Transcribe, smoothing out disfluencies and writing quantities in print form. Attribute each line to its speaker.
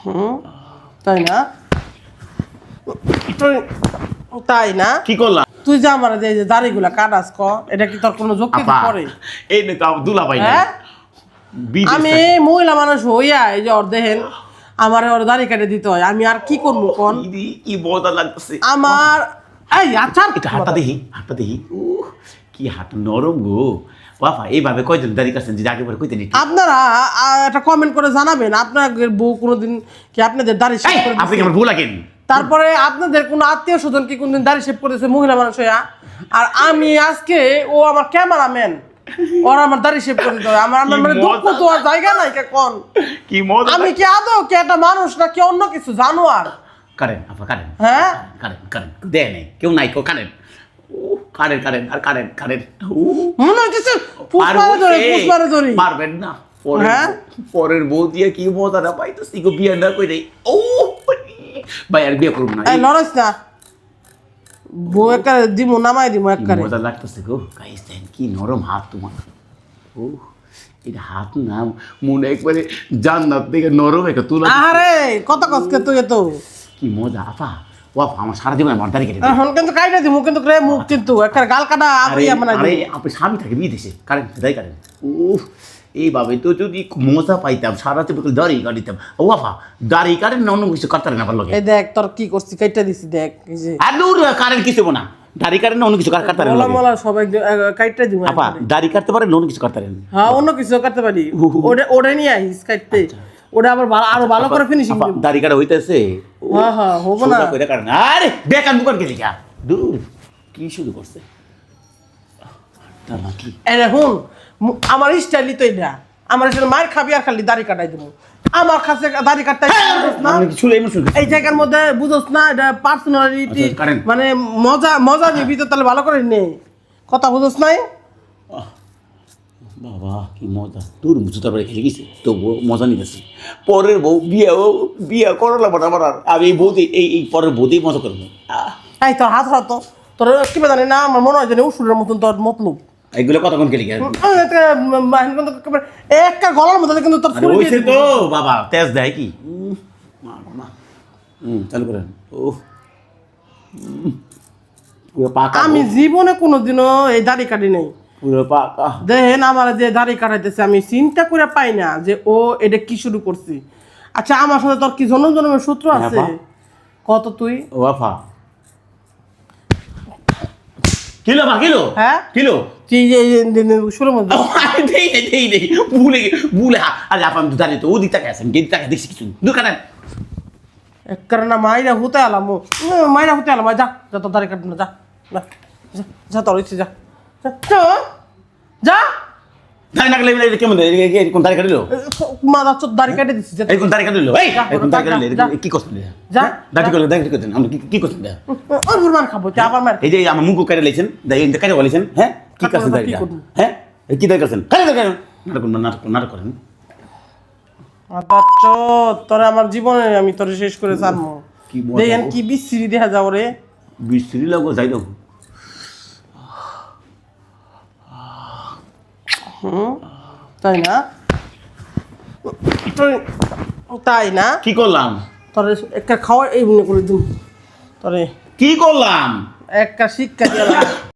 Speaker 1: হুম, তাই না? তাই না?
Speaker 2: কি করলাম?
Speaker 1: তুই যে আমার যে দাড়িগুলা কাটাস এটা কি তোর কোনো যুক্তিতে পড়ে?
Speaker 2: এই নে তো দুলা ভাই না
Speaker 1: হ্যাঁ? আমি মহিলা মানুষ হইয়া এই যে ওর দেখেন আমার ওর দাড়ি কেটে দিতে হয়, আমি আর কি করবো কোন?
Speaker 2: কি মজা লাগতেছে
Speaker 1: আমার এই আচ্ছা
Speaker 2: এটা হাতটা দেখি কি হাত নরম গো বাবা। এইভাবে কয়জন দাঁড়িয়ে কাটছেন যে আগে পরে কইতে নি
Speaker 1: আপনারা একটা কমেন্ট করে জানাবেন আপনাদের বউ কোনোদিন কি আপনাদের দাড়ি শেভ করে
Speaker 2: আপনি কি
Speaker 1: দিছে?
Speaker 2: আমার ভুল লাগেন?
Speaker 1: তারপরে আপনাদের কোনো আত্মীয় স্বজন কি কোনদিন দাড়ি শেভ করেছে মহিলা মানুষ হইয়া? আর আমি আজকে ও আমার ক্যামেরাম্যান, ওর আমার দাড়ি শেভ করে দিতে হয়। আমার আমার মানে দুঃখ তো আর জায়গা নাই কোন?
Speaker 2: কি মজা।
Speaker 1: আমি কি আদৌ কি একটা মানুষ নাকি অন্য কিছু জানোয়ার?
Speaker 2: কারেন আপা কারেন,
Speaker 1: হ্যাঁ
Speaker 2: কারেন দেয় নাই কেউ নাই কেউ কারেন কারেন আর কারেন
Speaker 1: মনে হচ্ছে পুষ্পারে ধরি
Speaker 2: পারবেন না।
Speaker 1: হ্যাঁ?
Speaker 2: পরের বউ দিয়ে কি মজাটা পাইতেছি গো বিয়ে না কইরে। ও ভাই আর বিয়ে করব না।
Speaker 1: এই লড়াইস না, বউ একটা দিমু নামাই দিমু
Speaker 2: কি
Speaker 1: একবারে।
Speaker 2: মজা লাগতেছে গো গাইস, দেন কি নরম হাত তোমার। ও এটা হাত না মনে একবারে জান্নাত থেকে নরম একটা তুলা।
Speaker 1: আরে কত কষ্টে তুই তো
Speaker 2: কি মজা আপা। ও আপা আমার সারা জীবন আমার দাঁড়িয়ে কেটে
Speaker 1: এখন কিন্তু কাইটা দিমু কিন্তু রে মুখ কিন্তু একটা গাল কাটা আপনি মানে
Speaker 2: আরে আপনি স্বামী থাকে বিদেশে কারেন দাই কারেন। উফ এইভাবে তো যদি মজা পাইতাম সারা জীবন দাড়ি কাটিতাম। ও আপা দাড়ি কাটেন না অন্য কিছু কাটতে না আমার লগে।
Speaker 1: এই দেখ তোর কি করছিস কাইটা দিছি দেখ এই যে
Speaker 2: আর দূর কারেন কিছু না দাড়ি কাটেন না অন্য কিছু কাটতে না
Speaker 1: মোলা মোলা সবাই কাইটা দিমু
Speaker 2: আপা দাড়ি কাটতে পারেন না অন্য কিছু কাটতে না।
Speaker 1: হ্যাঁ অন্য কিছু কাটতে পারি ওটা ওটা নিয়ে আইস কাটতে ওটা আবার আরো ভালো করে ফিনিশিং দিব।
Speaker 2: দাড়ি কাটা হইতেছে।
Speaker 1: হ্যাঁ হ্যাঁ হবে না
Speaker 2: কইরা কাটেন। আরে বেকার দোকান গেলি যা দূর কি শুরু করছে তারা কি।
Speaker 1: এই দেখুন আমার স্টাইলই তো এটা, আমার আসলে মায়ের খাবি আর খালি দাড়ি কাটাই দেবো। আমার কাছে দাড়ি কাটতে না
Speaker 2: আপনি কি শুনে এমন শুরু
Speaker 1: এই জায়গার মধ্যে বুঝোস না এটা পার্সোনালিটি
Speaker 2: আচ্ছা, কারেন।
Speaker 1: মানে মজা নিবি তো তাহলে ভালো করে নে কথা বুঝোস নাই।
Speaker 2: বাবা কি মজা তোর মুচু তারপরে খেলে গেছি তো মজা নিতেছি। পরের বউ বিয়া করলাম আমার আর আমি এই বউতে এই পরের বউতেই মজা করবো।
Speaker 1: এই তোর হাত হাত তোর কি জানি না আমার মনে হয় যে উসুরের মতন তোর মতলব
Speaker 2: এইগুলো কতক্ষণ খেলি গেল
Speaker 1: একটা গলার মধ্যে কিন্তু তোর ফুল দিয়ে
Speaker 2: হয়েছে
Speaker 1: দিবো।
Speaker 2: তো বাবা তেজ দেয় কি চালু করেন। ও পুরো পাকা
Speaker 1: আমি জীবনে কোনোদিনও এই দাড়ি কাটি নাই।
Speaker 2: পুরো পাকা
Speaker 1: দেখেন আমার যে দাড়ি কাটাইতেছে আমি চিন্তা করে পাই না যে ও এটা কি শুরু করছি। আচ্ছা আমার সাথে তোর কি জন্ম জন্মের সূত্র আছে কত তুই?
Speaker 2: ও বাবা কিলো বা কিলো
Speaker 1: হ্যাঁ
Speaker 2: কিলো
Speaker 1: তুই শুরু মধ্যে
Speaker 2: ভুলে আরে আপা আমি তো জানি তো ওদিক তাকে আছেন গেদিক তাকে দেখছি কিছু দোকানে
Speaker 1: এক কারণে মাইরা হতে আলাম যা যা তোর দাড়ি কাটবো না যা যা যা, যা তোর ইচ্ছে যা যা, যা, যা
Speaker 2: দাঁড়ি না গেলে কেমন কোন তারিখ কাটিল
Speaker 1: মাদা চোর দাড়ি কেটে দিচ্ছি যা
Speaker 2: এই কোন তারিখ কাটিল এই কোন তারিখ কাটিল
Speaker 1: যা।
Speaker 2: কি করছেন
Speaker 1: যা।
Speaker 2: দাঁড়ি করলেন দাঁড়ি করতেন আমরা কি করছেন
Speaker 1: ওর বুড় মার খাবো তুই আবার মার
Speaker 2: এই যে আমার মুখ কেটে লেছেন দাঁড়ি কেটে বলেছেন হ্যাঁ কি করছেন
Speaker 1: কি
Speaker 2: দাঁড়িটা
Speaker 1: করবো?
Speaker 2: হ্যাঁ কি দাঁড়ি করছেন নাটক করেন
Speaker 1: তোরে আমার জীবনে আমি তোরে শেষ করে ছাড়বো।
Speaker 2: কি মজা
Speaker 1: দেখেন
Speaker 2: গো।
Speaker 1: কি বিশ্রী দেখা যাও রে।
Speaker 2: বিশ্রী লাগো যাই লাগো
Speaker 1: তাই না? তাই না?
Speaker 2: কি করলাম
Speaker 1: তোরে একটা খাওয়া এই মনে করে দিন তোরে
Speaker 2: কি করলাম
Speaker 1: একটা শিক্ষা দিয়ে